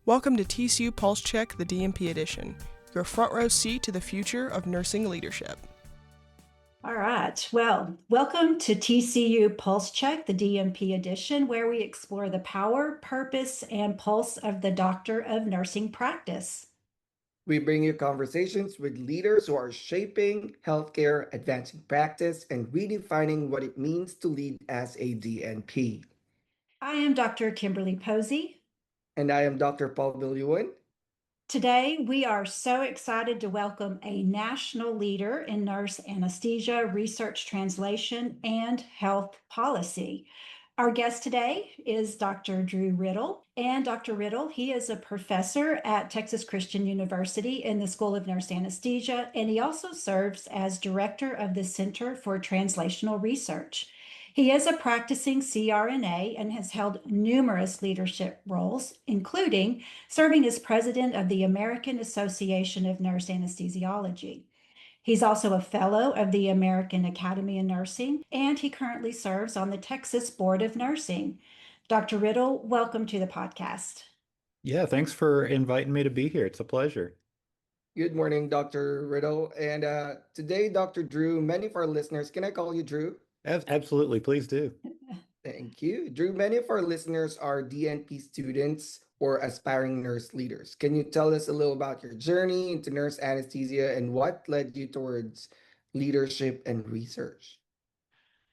Welcome to TCU Pulse Check, the DNP Edition, your front row seat to the future of nursing leadership. All right. Well, welcome to TCU Pulse Check, the DNP Edition, where we explore the power, purpose, and pulse of the doctor of nursing practice. We bring you conversations with leaders who are shaping healthcare, advancing practice, and redefining what it means to lead as a DNP. I am Dr. Kimberly Posey. And I am Dr. Biluan. Today, we are so excited to welcome a national leader in nurse anesthesia, research translation, and health policy. Our guest today is Dr. Dru Riddle. And Dr. Riddle, he is a professor at Texas Christian University in the School of Nurse Anesthesia, and he also serves as director of the Center for Translational Research. He is a practicing CRNA and has held numerous leadership roles, including serving as president of the American Association of Nurse Anesthesiology. He's also a fellow of the American Academy of Nursing, and he currently serves on the Texas Board of Nursing. Dr. Riddle, welcome to the podcast. Yeah, thanks for inviting me to be here. It's a pleasure. Good morning, Dr. Riddle. And today, Dr. Dru, many of our listeners, can I call you Dru? Absolutely, please do. Thank you. Dru, many of our listeners are DNP students or aspiring nurse leaders. Can you tell us a little about your journey into nurse anesthesia and what led you towards leadership and research?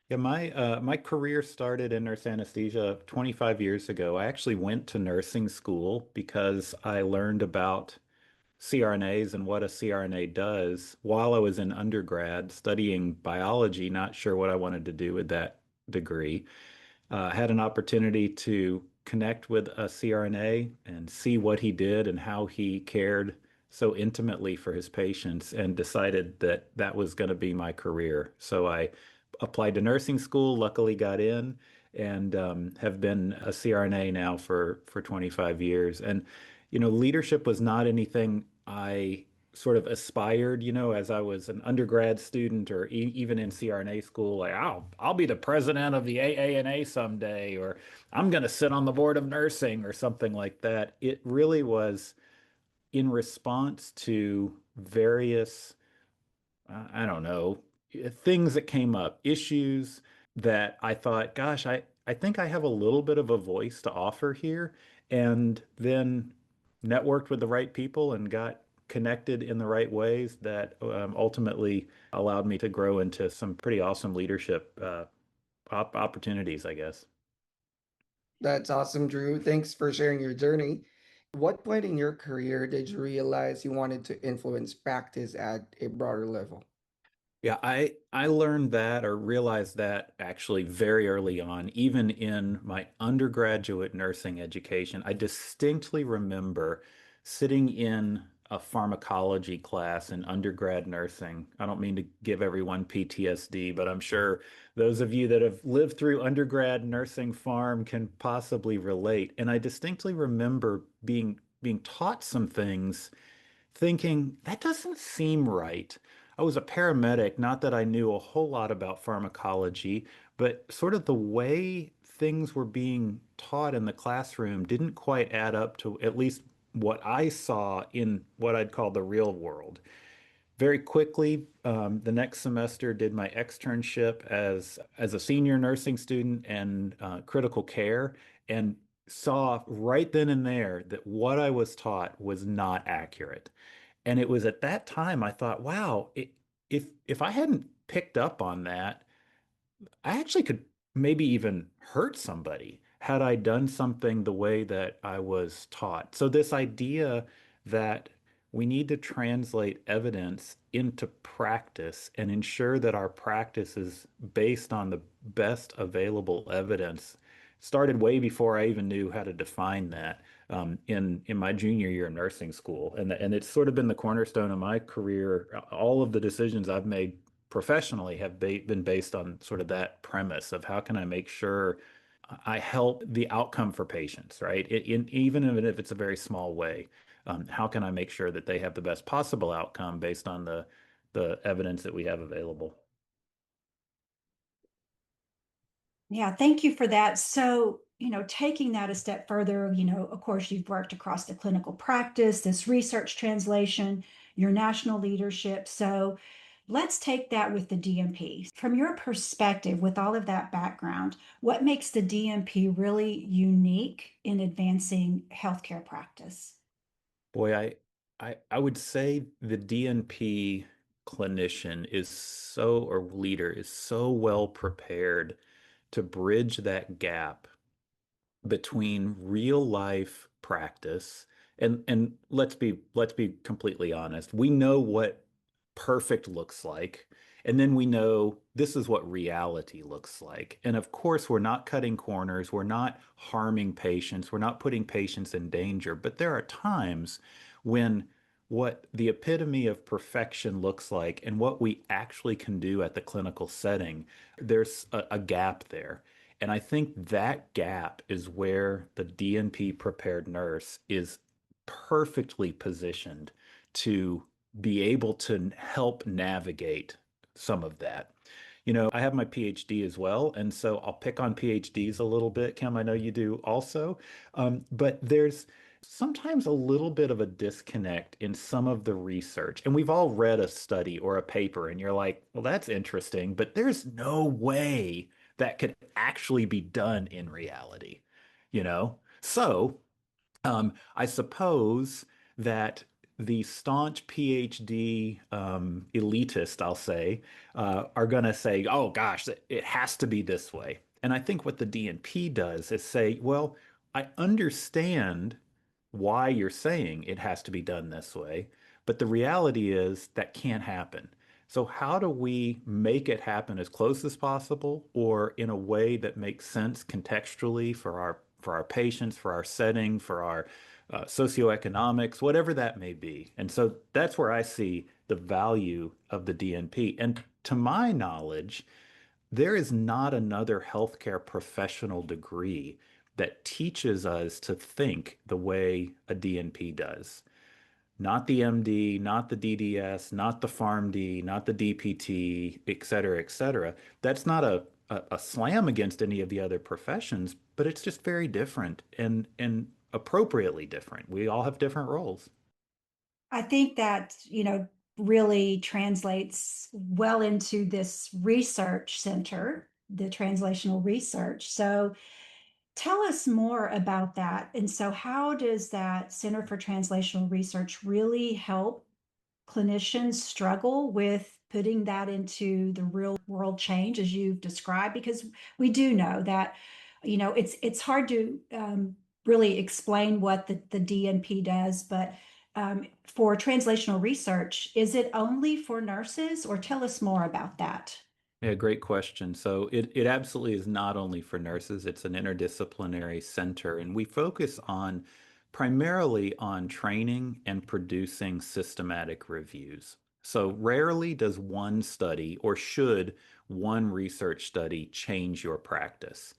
Yeah, my career started in nurse anesthesia 25 years ago. I actually went to nursing school because I learned about CRNAs and what a CRNA does while I was in undergrad studying biology, not sure what I wanted to do with that degree. Had an opportunity to connect with a CRNA and see what he did and how he cared so intimately for his patients, and decided that that was going to be my career. So I applied to nursing school, luckily got in, and have been a CRNA now for 25 years. And, leadership was not anything I sort of aspired, as I was an undergrad student or even in CRNA school, like, I'll be the president of the AANA someday, or I'm going to sit on the board of nursing or something like that. It really was in response to various, I don't know, things that came up, issues that I thought, gosh, I think I have a little bit of a voice to offer here, and then networked with the right people and got connected in the right ways that ultimately allowed me to grow into some pretty awesome leadership opportunities, I guess. That's awesome, Dru. Thanks for sharing your journey. What point in your career did you realize you wanted to influence practice at a broader level? Yeah, I learned that or realized that actually very early on, even in my undergraduate nursing education. I distinctly remember sitting in a pharmacology class in undergrad nursing. I don't mean to give everyone PTSD, but I'm sure those of you that have lived through undergrad nursing pharm can possibly relate. And I distinctly remember being taught some things, thinking that doesn't seem right. I was a paramedic, not that I knew a whole lot about pharmacology, but sort of the way things were being taught in the classroom didn't quite add up to at least what I saw in what I'd call the real world. Very quickly, the next semester, did my externship as a senior nursing student and critical care, and saw right then and there that what I was taught was not accurate. And it was at that time I thought, wow, if I hadn't picked up on that, I actually could maybe even hurt somebody had I done something the way that I was taught. So this idea that we need to translate evidence into practice and ensure that our practice is based on the best available evidence started way before I even knew how to define that in my junior year of nursing school. And it's sort of been the cornerstone of my career. All of the decisions I've made professionally have been based on sort of that premise of how can I make sure I help the outcome for patients, right? Even if it's a very small way, how can I make sure that they have the best possible outcome based on the evidence that we have available? Yeah, thank you for that. So taking that a step further, of course, you've worked across the clinical practice, this research translation, your national leadership. So let's take that with the DNP. From your perspective, with all of that background, what makes the DNP really unique in advancing healthcare practice? Boy, I would say the DNP clinician is so, or leader is so well prepared to bridge that gap between real life practice and let's be completely honest. We know what perfect looks like, and then we know this is what reality looks like. And of course, we're not cutting corners, we're not harming patients, we're not putting patients in danger, but there are times when what the epitome of perfection looks like and what we actually can do at the clinical setting, there's a gap there. And I think that gap is where the DNP prepared nurse is perfectly positioned to be able to help navigate some of that. I have my PhD as well, and so I'll pick on PhDs a little bit. Kim, I know you do also. But there's sometimes a little bit of a disconnect in some of the research. And we've all read a study or a paper, and you're like, well, that's interesting, but there's no way that could actually be done in reality, you know? So I suppose that the staunch PhD elitist, I'll say, are going to say, oh gosh, it has to be this way. And I think what the DNP does is say, well, I understand why you're saying it has to be done this way, but the reality is that can't happen. So how do we make it happen as close as possible or in a way that makes sense contextually for our patients, for our setting, for our socioeconomics, whatever that may be. And so that's where I see the value of the DNP. And to my knowledge, there is not another healthcare professional degree that teaches us to think the way a DNP does. Not the MD, not the DDS, not the PharmD, not the DPT, et cetera, et cetera. That's not a slam against any of the other professions, but it's just very different and appropriately different. We all have different roles. I think that, really translates well into this research center, the translational research. So tell us more about that. And so, how does that Center for Translational Research really help clinicians struggle with putting that into the real world change as you've described? Because we do know that, it's hard to really explain what the DNP does, but for translational research, is it only for nurses, or tell us more about that? Yeah, great question. So it absolutely is not only for nurses, it's an interdisciplinary center, and we focus on primarily on training and producing systematic reviews. So rarely does one study or should one research study change your practice.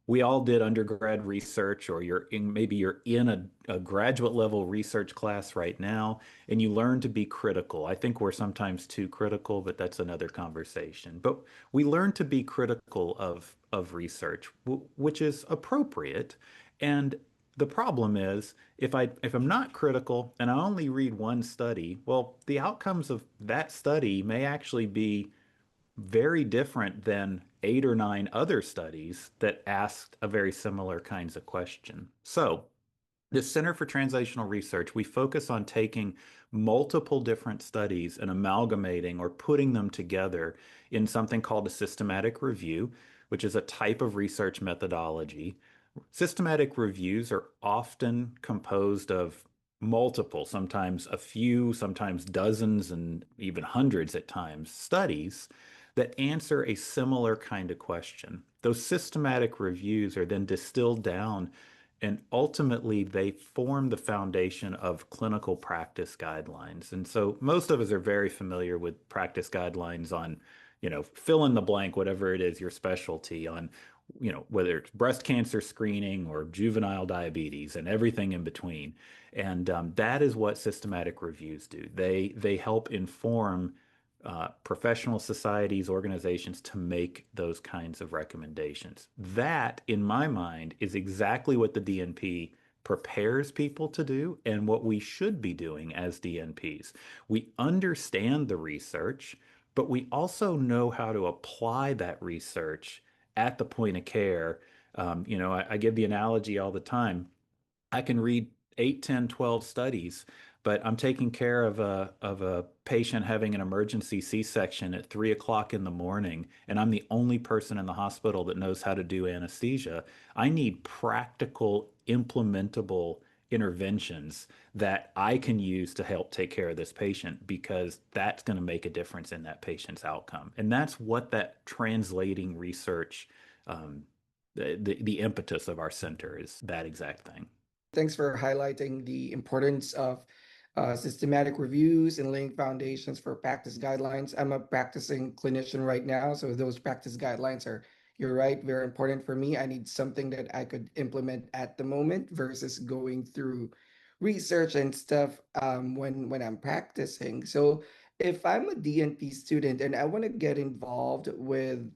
We all did undergrad research, or maybe you're in a graduate level research class right now, and you learn to be critical. I think we're sometimes too critical, but that's another conversation. But we learn to be critical of research, which is appropriate. And the problem is, if I'm not critical and I only read one study, well, the outcomes of that study may actually be very different than 8 or 9 other studies that asked a very similar kinds of question. So, the Center for Translational Research, we focus on taking multiple different studies and amalgamating or putting them together in something called a systematic review, which is a type of research methodology. Systematic reviews are often composed of multiple, sometimes a few, sometimes dozens, and even hundreds at times, studies that answer a similar kind of question. Those systematic reviews are then distilled down, and ultimately they form the foundation of clinical practice guidelines. And so most of us are very familiar with practice guidelines on, fill in the blank, whatever it is your specialty on, whether it's breast cancer screening or juvenile diabetes and everything in between. And that is what systematic reviews do. They help inform professional societies, organizations to make those kinds of recommendations. That, in my mind, is exactly what the DNP prepares people to do and what we should be doing as DNPs. We understand the research, but we also know how to apply that research at the point of care. I give the analogy all the time. I can read 8, 10, 12 studies, but I'm taking care of a patient having an emergency C-section at 3 o'clock in the morning, and I'm the only person in the hospital that knows how to do anesthesia. I need practical, implementable interventions that I can use to help take care of this patient because that's going to make a difference in that patient's outcome. And that's what that translating research, the impetus of our center is that exact thing. Thanks for highlighting the importance of systematic reviews and laying foundations for practice guidelines. I'm a practicing clinician right now, so those practice guidelines are, you're right, very important for me. I need something that I could implement at the moment versus going through research and stuff when I'm practicing. So if I'm a DNP student and I want to get involved with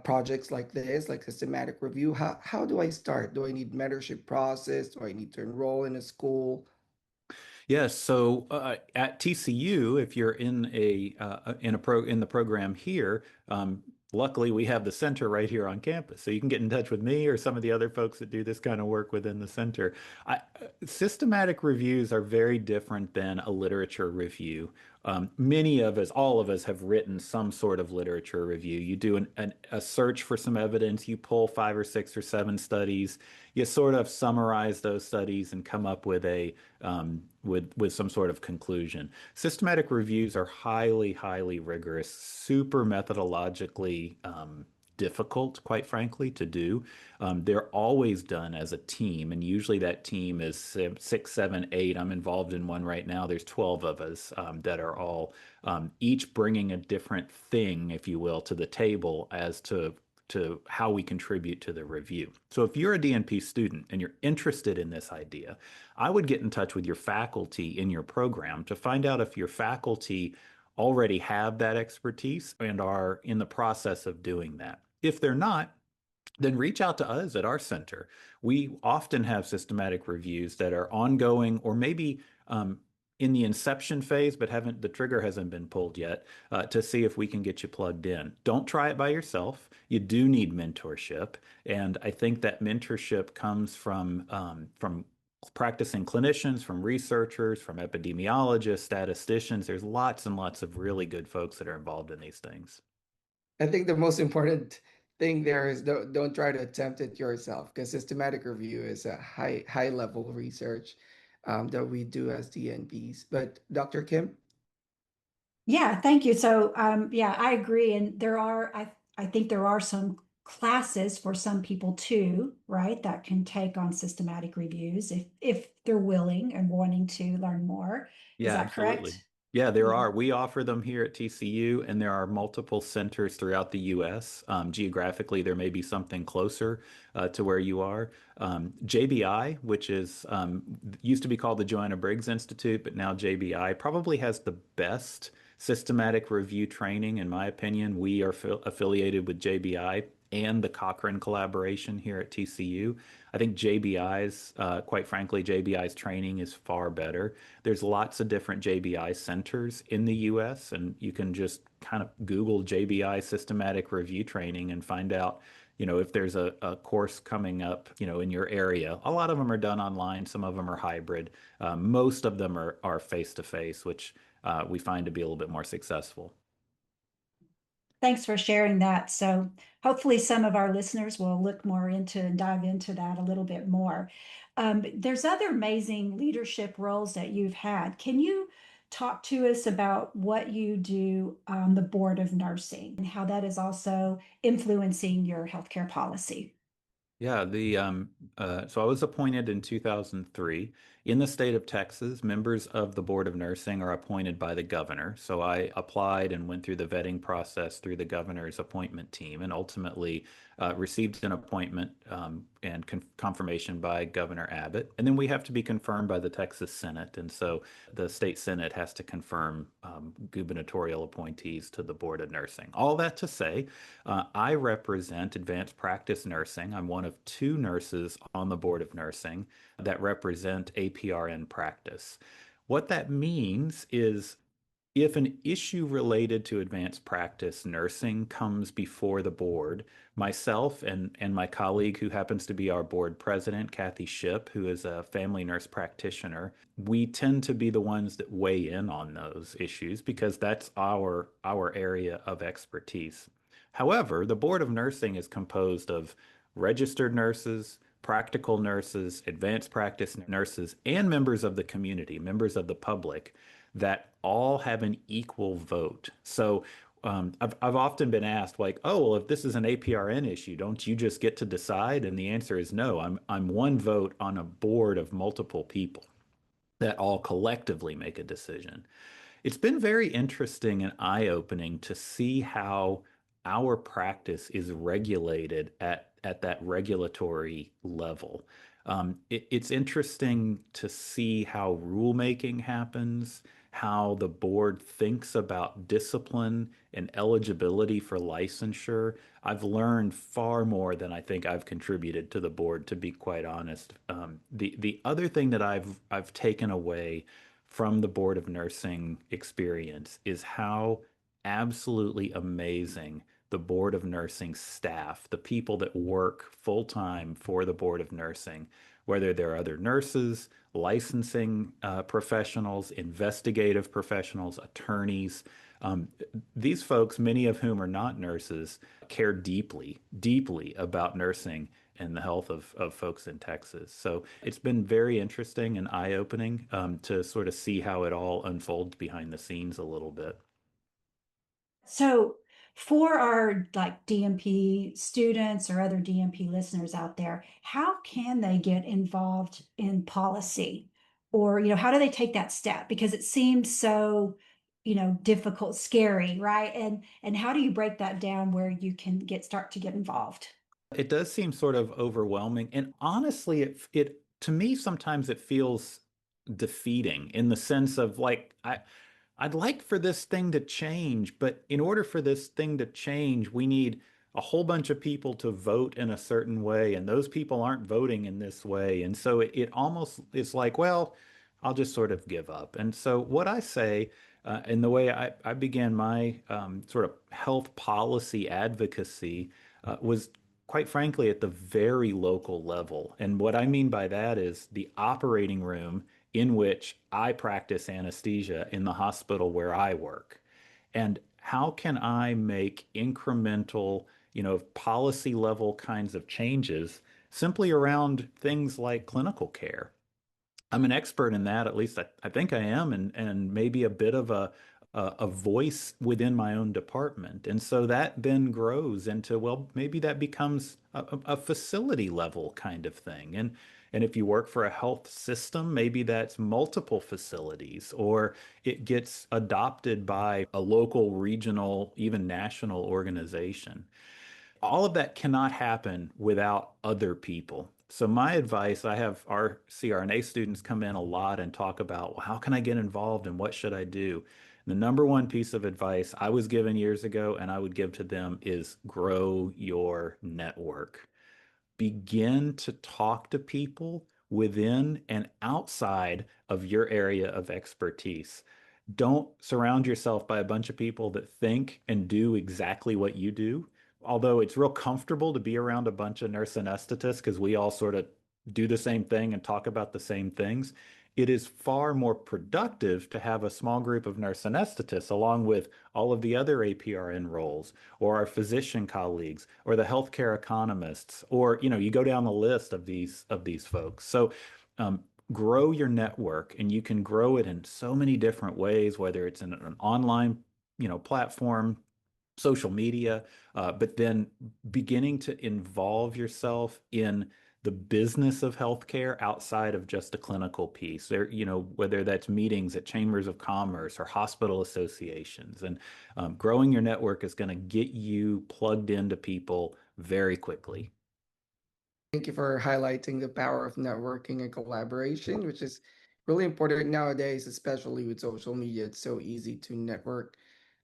projects like this, like systematic review, how do I start? Do I need mentorship process? Do I need to enroll in a school? Yes, so at TCU, if you're in the program here, luckily we have the center right here on campus, so you can get in touch with me or some of the other folks that do this kind of work within the center. Systematic reviews are very different than a literature review. Many of us, all of us, have written some sort of literature review. You do a search for some evidence, you pull 5 or 6 or 7 studies, you sort of summarize those studies and come up with with some sort of conclusion. Systematic reviews are highly, highly rigorous, super methodologically difficult, quite frankly, to do. They're always done as a team, and usually that team is 6, 7, 8. I'm involved in one right now. There's 12 of us that are all each bringing a different thing, if you will, to the table as to how we contribute to the review. So if you're a DNP student and you're interested in this idea, I would get in touch with your faculty in your program to find out if your faculty already have that expertise and are in the process of doing that. If they're not, then reach out to us at our center. We often have systematic reviews that are ongoing or maybe in the inception phase, but the trigger hasn't been pulled yet, to see if we can get you plugged in. Don't try it by yourself. You do need mentorship. And I think that mentorship comes from practicing clinicians, from researchers, from epidemiologists, statisticians. There's lots and lots of really good folks that are involved in these things. I think the most important thing there is don't try to attempt it yourself, because systematic review is a high level research that we do as DNPs. But Dr. Kim? Yeah, thank you. So, yeah, I agree. And I think there are some classes for some people too, right, that can take on systematic reviews if they're willing and wanting to learn more. Is that Absolutely. correct? Yeah, there are. We offer them here at TCU, and there are multiple centers throughout the U.S. Geographically, there may be something closer to where you are. JBI, which is used to be called the Joanna Briggs Institute, but now JBI probably has the best systematic review training, in my opinion. We are affiliated with JBI and the Cochrane collaboration here at TCU. I think quite frankly, JBI's training is far better. There's lots of different JBI centers in the US, and you can just kind of Google JBI systematic review training and find out, if there's a course coming up, in your area. A lot of them are done online. Some of them are hybrid. Most of them are face-to-face, which we find to be a little bit more successful. Thanks for sharing that. So hopefully some of our listeners will look more into and dive into that a little bit more. There's other amazing leadership roles that you've had. Can you talk to us about what you do on the board of nursing and how that is also influencing your healthcare policy? Yeah, so I was appointed in 2003. In the state of Texas, members of the Board of Nursing are appointed by the governor. So I applied and went through the vetting process through the governor's appointment team and ultimately received an appointment and confirmation by Governor Abbott. And then we have to be confirmed by the Texas Senate. And so the state Senate has to confirm gubernatorial appointees to the Board of Nursing. All that to say, I represent advanced practice nursing. I'm one of 2 nurses on the Board of Nursing that represent APRN practice. What that means is if an issue related to advanced practice nursing comes before the board, myself and my colleague who happens to be our board president, Kathy Shipp, who is a family nurse practitioner, we tend to be the ones that weigh in on those issues because that's our area of expertise. However, the Board of Nursing is composed of registered nurses, practical nurses, advanced practice nurses, and members of the community, members of the public that all have an equal vote. So I've often been asked, like, oh, well, if this is an APRN issue, don't you just get to decide? And the answer is no. I'm one vote on a board of multiple people that all collectively make a decision. It's been very interesting and eye-opening to see how our practice is regulated at that regulatory level. It's interesting to see how rulemaking happens, how the board thinks about discipline and eligibility for licensure. I've learned far more than I think I've contributed to the board, to be quite honest. The other thing that I've taken away from the Board of Nursing experience is how absolutely amazing the Board of Nursing staff, the people that work full-time for the Board of Nursing, whether they're other nurses, licensing professionals, investigative professionals, attorneys. These folks, many of whom are not nurses, care deeply, deeply about nursing and the health of folks in Texas. So it's been very interesting and eye-opening to sort of see how it all unfolds behind the scenes a little bit. So for our like DNP students or other DNP listeners out there, how can they get involved in policy? Or, how do they take that step? Because it seems so, difficult, scary, right? And how do you break that down where you can start to get involved? It does seem sort of overwhelming. And honestly, it to me, sometimes it feels defeating in the sense of like, I'd like for this thing to change, but in order for this thing to change, we need a whole bunch of people to vote in a certain way, and those people aren't voting in this way. And so it almost is like, well, I'll just sort of give up. And so what I say, and the way I began my sort of health policy advocacy was quite frankly at the very local level. And what I mean by that is the operating room in which I practice anesthesia in the hospital where I work. And how can I make incremental, policy level kinds of changes simply around things like clinical care? I'm an expert in that, at least I think I am, and maybe a bit of a voice within my own department. And so that then grows into, well, maybe that becomes a facility level kind of thing. And if you work for a health system, maybe that's multiple facilities, or it gets adopted by a local, regional, even national organization. All of that cannot happen without other people. So my advice, I have our CRNA students come in a lot and talk about, well, how can I get involved and what should I do? The number one piece of advice I was given years ago and I would give to them is grow your network. Begin to talk to people within and outside of your area of expertise. Don't surround yourself by a bunch of people that think and do exactly what you do. Although it's real comfortable to be around a bunch of nurse anesthetists because we all sort of do the same thing and talk about the same things, it is far more productive to have a small group of nurse anesthetists along with all of the other APRN roles or our physician colleagues or the healthcare economists, or you go down the list of these folks. So grow your network, and you can grow it in so many different ways, whether it's in an online platform, social media, but then beginning to involve yourself in the business of healthcare outside of just a clinical piece. There, whether that's meetings at chambers of commerce or hospital associations, and growing your network is going to get you plugged into people very quickly. Thank you for highlighting the power of networking and collaboration, which is really important nowadays, especially with social media. It's so easy to network.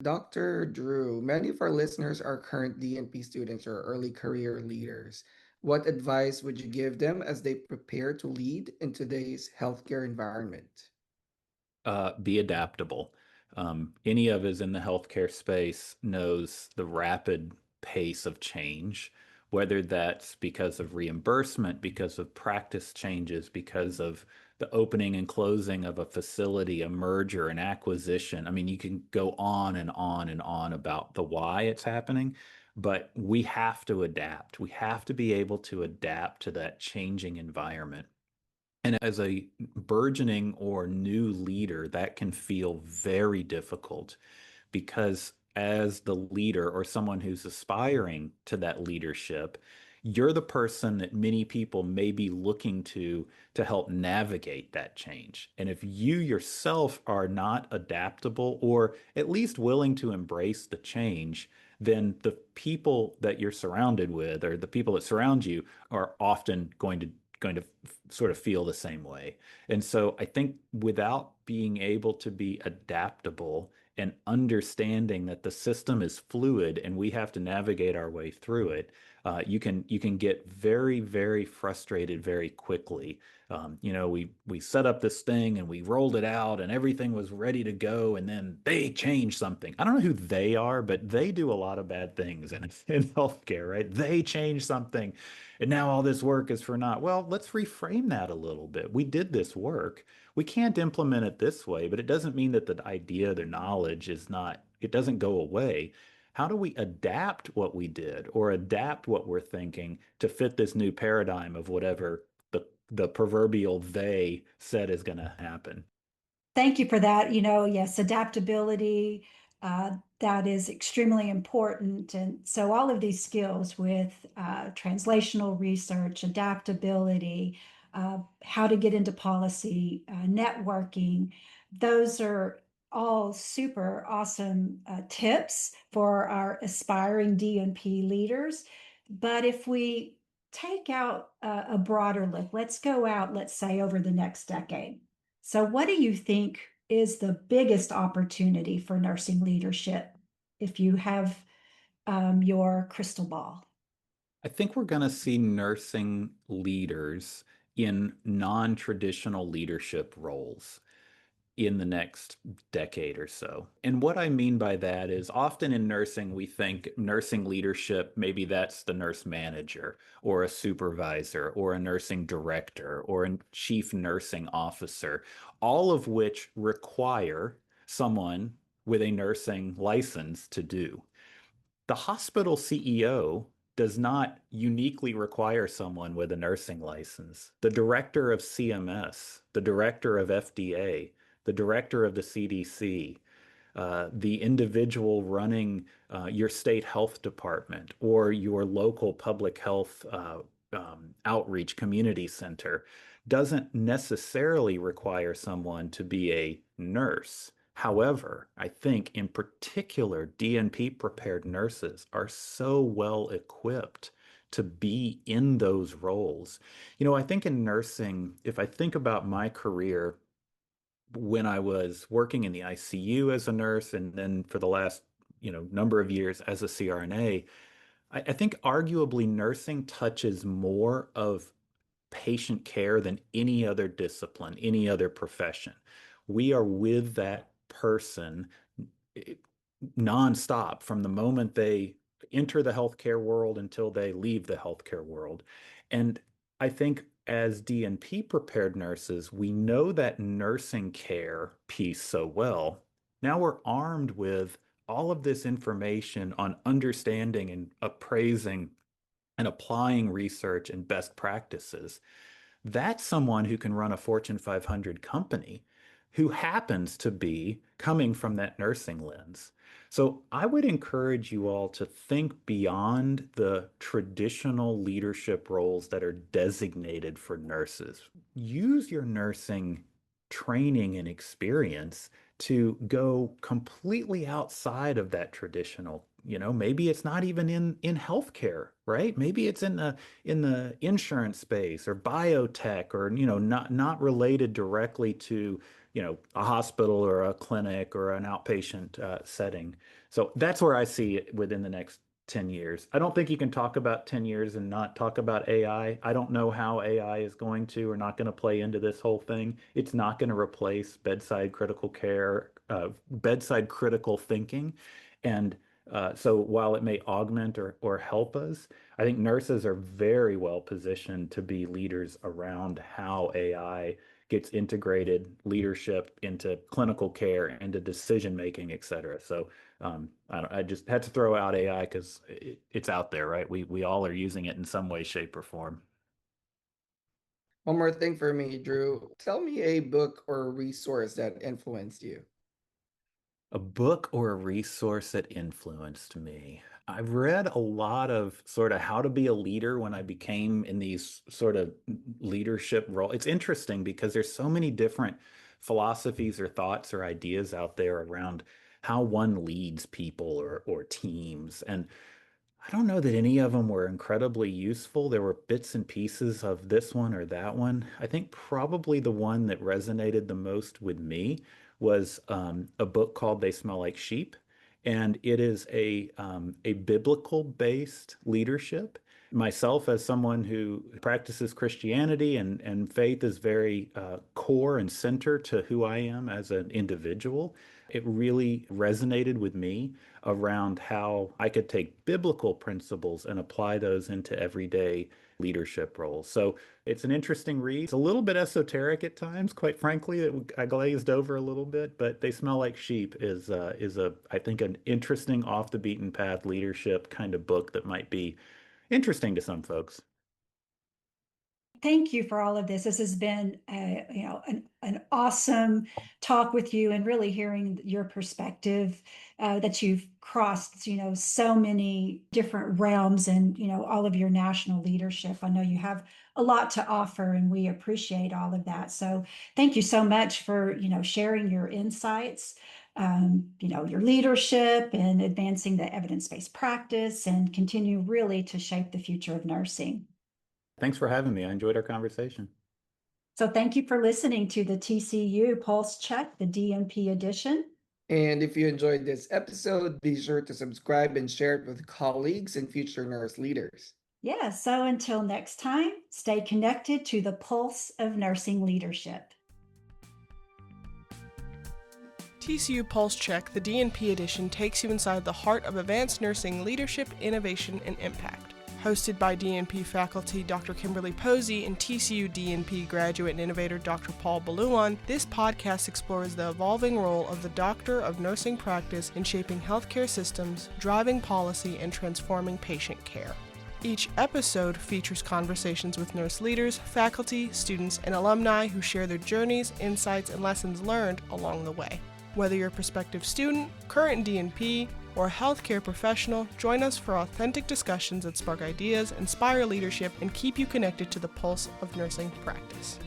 Dr. Dru, many of our listeners are current DNP students or early career leaders. What advice would you give them as they prepare to lead in today's healthcare environment? Be adaptable. Any of us in the healthcare space knows the rapid pace of change, whether that's because of reimbursement, because of practice changes, because of the opening and closing of a facility, a merger, an acquisition. I mean, you can go on and on and on about the why it's happening, but we have to adapt. We have to be able to adapt to that changing environment. And as a burgeoning or new leader, that can feel very difficult because as the leader or someone who's aspiring to that leadership, you're the person that many people may be looking to help navigate that change. And if you yourself are not adaptable or at least willing to embrace the change, then the people that you're surrounded with or the people that surround you are often going to sort of feel the same way. And so I think without being able to be adaptable and understanding that the system is fluid and we have to navigate our way through it, you can get very, very frustrated very quickly. We set up this thing and we rolled it out and everything was ready to go, and then they changed something. I don't know who they are, but they do a lot of bad things in healthcare, right? They changed something, and now all this work is for naught. Well, let's reframe that a little bit. We did this work. We can't implement it this way, but it doesn't mean that the idea, the knowledge is not, it doesn't go away. How do we adapt what we did or adapt what we're thinking to fit this new paradigm of whatever the proverbial they said is going to happen? Thank you for that. Yes, adaptability, that is extremely important. And so all of these skills with translational research, adaptability, how to get into policy, networking, those are all super awesome tips for our aspiring DNP leaders. But if we take out a broader look, let's go out, let's say over the next decade. So, what do you think is the biggest opportunity for nursing leadership if you have your crystal ball? I think we're going to see nursing leaders in non-traditional leadership roles in the next decade or so. And what I mean by that is often in nursing, we think nursing leadership, maybe that's the nurse manager or a supervisor or a nursing director or a chief nursing officer, all of which require someone with a nursing license to do. The hospital CEO does not uniquely require someone with a nursing license. The director of CMS, the director of FDA, the director of the CDC, the individual running your state health department or your local public health outreach community center doesn't necessarily require someone to be a nurse. However, I think in particular, DNP prepared nurses are so well equipped to be in those roles. I think in nursing, if I think about my career, when I was working in the ICU as a nurse, and then for the last, number of years as a CRNA, I think arguably nursing touches more of patient care than any other discipline, any other profession. We are with that person nonstop from the moment they enter the healthcare world until they leave the healthcare world. And I think as DNP prepared nurses, we know that nursing care piece so well. Now we're armed with all of this information on understanding and appraising and applying research and best practices. That's someone who can run a Fortune 500 company who happens to be coming from that nursing lens. So I would encourage you all to think beyond the traditional leadership roles that are designated for nurses. Use your nursing training and experience to go completely outside of that traditional. Maybe it's not even in healthcare, right? Maybe it's in the insurance space or biotech, or not related directly to a hospital or a clinic or an outpatient setting. So that's where I see it within the next 10 years. I don't think you can talk about 10 years and not talk about AI. I don't know how AI is going to or not going to play into this whole thing. It's not going to replace bedside critical care, bedside critical thinking. And so while it may augment or help us, I think nurses are very well positioned to be leaders around how AI gets integrated leadership into clinical care, into decision making, et cetera. So I just had to throw out AI because it's out there, right? We all are using it in some way, shape, or form. One more thing for me, Dru. Tell me a book or resource that influenced you. A book or a resource that influenced me. I've read a lot of sort of how to be a leader when I became in these sort of leadership role. It's interesting because there's so many different philosophies or thoughts or ideas out there around how one leads people or teams. And I don't know that any of them were incredibly useful. There were bits and pieces of this one or that one. I think probably the one that resonated the most with me was a book called They Smell Like Sheep. And it is a biblical-based leadership. Myself, as someone who practices Christianity and faith is very core and center to who I am as an individual, it really resonated with me around how I could take biblical principles and apply those into everyday leadership roles. So it's an interesting read. It's a little bit esoteric at times, quite frankly. I glazed over a little bit, but They Smell Like Sheep is I think an interesting off the beaten path leadership kind of book that might be interesting to some folks. Thank you for all of this. This has been an awesome talk with you, and really hearing your perspective, that you've crossed so many different realms, and all of your national leadership. I know you have a lot to offer, and we appreciate all of that. So thank you so much for sharing your insights, your leadership, and advancing the evidence-based practice, and continue really to shape the future of nursing. Thanks for having me. I enjoyed our conversation. So thank you for listening to the TCU Pulse Check, the DNP Edition. And if you enjoyed this episode, be sure to subscribe and share it with colleagues and future nurse leaders. Yeah, so until next time, stay connected to the pulse of nursing leadership. TCU Pulse Check, the DNP Edition, takes you inside the heart of advanced nursing leadership, innovation, and impact. Hosted by DNP faculty Dr. Kimberly Posey and TCU DNP graduate and innovator Dr. Biluan, this podcast explores the evolving role of the doctor of nursing practice in shaping healthcare systems, driving policy, and transforming patient care. Each episode features conversations with nurse leaders, faculty, students, and alumni who share their journeys, insights, and lessons learned along the way. Whether you're a prospective student, current DNP, or a healthcare professional, join us for authentic discussions that spark ideas, inspire leadership, and keep you connected to the pulse of nursing practice.